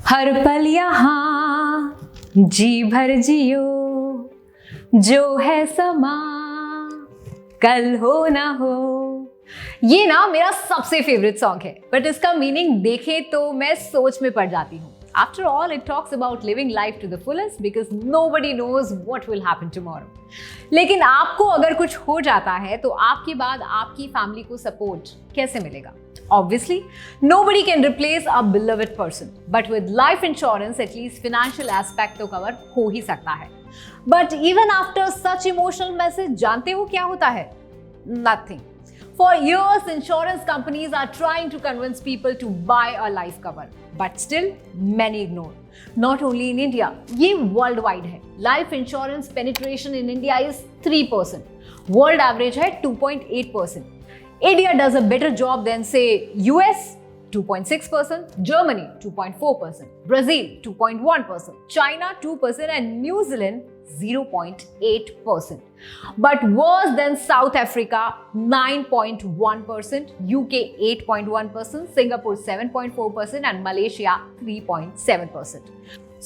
हर पल यहाँ जी भर जियो, जो है समा कल हो ना हो। ये ना मेरा सबसे फेवरेट सॉन्ग है, बट इसका मीनिंग देखे तो मैं सोच में पड़ जाती हूँ। After all, it talks about living life to the fullest because nobody knows what will happen tomorrow. लेकिन आपको अगर कुछ हो जाता है तो आपके बाद आपकी फैमिली को सपोर्ट कैसे मिलेगा? Obviously, nobody can replace a beloved person, but with life insurance, at least financial aspect तो cover हो ही सकता है। But even after such emotional message, जानते हो क्या होता है? Nothing. For years, insurance companies are trying to convince people to buy a life cover, but still many ignore. Not only in India, ये worldwide है। Life insurance penetration in India is 3%. World average है 2.8%. India does a better job than say US 2.6%, Germany 2.4%, Brazil 2.1%, China 2% and New Zealand 0.8%. But worse than South Africa 9.1%, UK 8.1%, Singapore 7.4% and Malaysia 3.7%.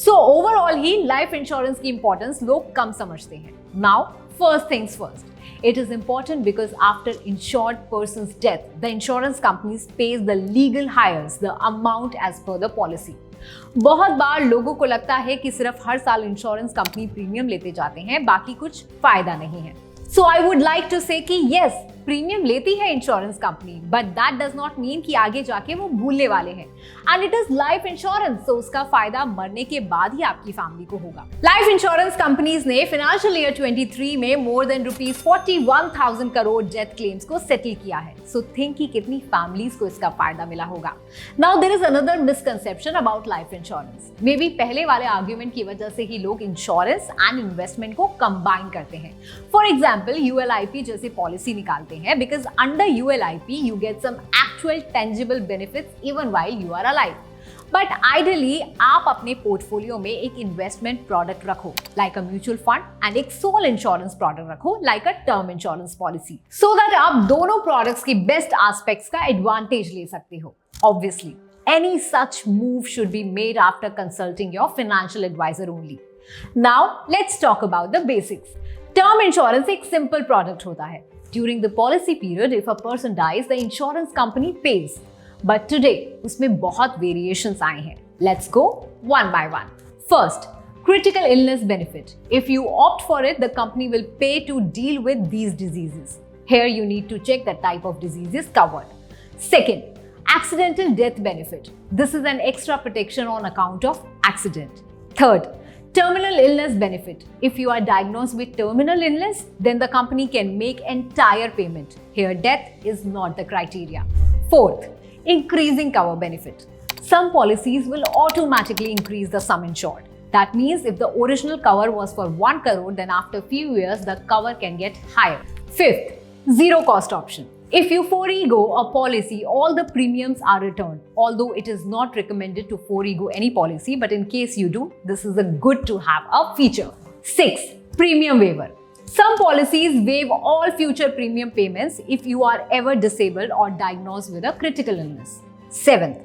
So overall he life insurance की importance लोग कम समझते हैं. Now first things first. It is important because after insured person's death, the insurance companies pays the legal heirs the amount as per the policy. बहुत बार लोगों को लगता है कि सिर्फ हर साल इंश्योरेंस कंपनी प्रीमियम लेते जाते हैं, बाकी कुछ फायदा नहीं है। So I would like to say कि yes, प्रीमियम लेती है insurance company, but that does not mean कि आगे जाके वो भूलने वाले हैं। And it is life insurance, so उसका फायदा मरने के बाद ही आपकी फैमिली को होगा। लाइफ इंश्योरेंस कंपनीज ने फाइनेंशियल ईयर 23 में more than ₹41,000 crore death claims को सेटल किया है। So think कि कितनी फैमिलीज को इसका फायदा मिला होगा। Now there is another misconception about life insurance. May be पहले वाले आर्ग्यूमेंट की वजह से ही लोग इंश्योरेंस एंड इन्वेस्टमेंट को कंबाइन करते हैं। फॉर एग्जाम्पल ULIP जैसी पॉलिसी निकालते हैं because under ULIP you get some actual tangible benefits even while you are alive. But ideally आप अपने पोर्टफोलियो में एक इन्वेस्टमेंट प्रोडक्ट रखो like a mutual fund and एक सोल इंश्योरेंस प्रोडक्ट रखो like a term insurance policy so that आप दोनों products की बेस्ट एस्पेक्ट्स का एडवांटेज ले सकते हो। Obviously, any such move should be made after consulting your financial advisor only. Now let's talk about the basics. Term insurance एक simple product होता है। During the policy period, if a person dies, the insurance company pays. But today, उसमें बहुत variations आए हैं. Let's go one by one. First, critical illness benefit. If you opt for it, the company will pay to deal with these diseases. Here you need to check the type of diseases covered. Second, accidental death benefit. This is an extra protection on account of accident. Third, terminal illness benefit. If you are diagnosed with terminal illness, then the company can make entire payment. Here, death is not the criteria. Fourth, increasing cover benefit. Some policies will automatically increase the sum insured. That means if the original cover was for 1 crore, then after few years, the cover can get higher. Fifth, zero cost option. If you forego a policy, all the premiums are returned. Although it is not recommended to forego any policy, but in case you do, this is a good to have a feature. 6. Premium waiver. Some policies waive all future premium payments if you are ever disabled or diagnosed with a critical illness. 7th,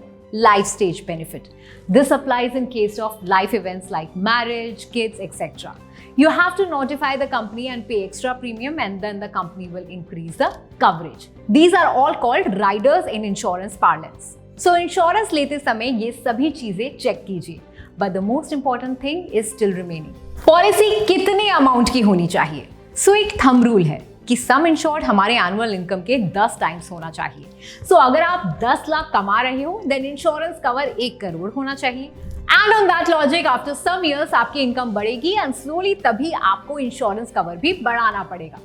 life stage benefit. This applies in case of life events like marriage, kids, etc. You have to notify the company and pay extra premium and then the company will increase the coverage. These are all called riders in insurance parlance. So insurance लेते समय ये सभी चीजें check कीजिए. But the most important thing is still remaining. Policy कितने amount की होनी चाहिए? So एक थंब रूल है कि सम इंश्योर्ड हमारे एनुअल इनकम के 10 टाइम्स होना चाहिए. So अगर आप 10 लाख कमा रहे हो, then इंश्योरेंस कवर 1 करोड़ होना चाहिए. And on that logic, after some years आपकी इनकम बढ़ेगी and slowly तभी आपको इंश्योरेंस कवर भी बढ़ाना पड़ेगा.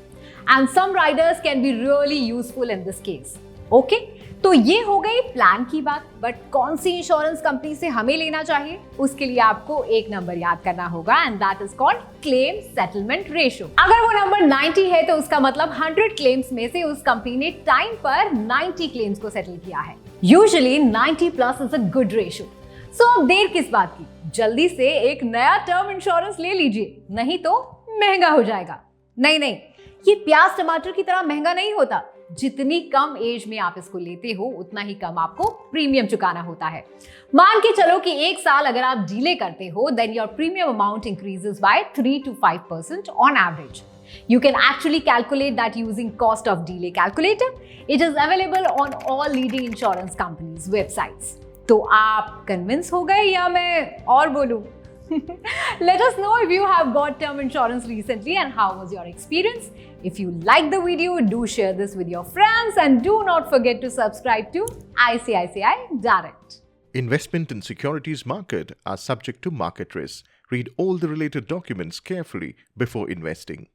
And some riders can be really useful in this case. Okay? तो ये हो गई प्लान की बात, बट कौन सी इंश्योरेंस कंपनी से हमें लेना चाहिए उसके लिए आपको एक नंबर याद करना होगा and that is called claim settlement ratio. अगर वो नंबर 90 है तो उसका मतलब 100 क्लेम्स में से उस कंपनी ने टाइम पर 90 क्लेम्स को सेटल किया है. Usually 90 plus is a good ratio. So अब देर किस बात की, जल्दी से एक नया टर्म इंश्योरेंस ले लीजिए, नहीं तो महंगा हो जाएगा. नहीं, ये प्याज टमाटर की तरह महंगा नहीं होता. जितनी कम एज में आप इसको लेते हो उतना ही कम आपको प्रीमियम चुकाना होता है। मान के चलो कि 1 साल अगर आप डीले करते हो, then your premium amount increases by 3 to 5% on average. You can actually calculate that using cost of delay calculator. It is available on all leading insurance companies' websites. तो आप कन्विंस हो गए या मैं और बोलूं? Let us know if you have bought term insurance recently and how was your experience. If you like the video, do share this with your friends and do not forget to subscribe to ICICI Direct. Investment in securities market are subject to market risk. Read all the related documents carefully before investing.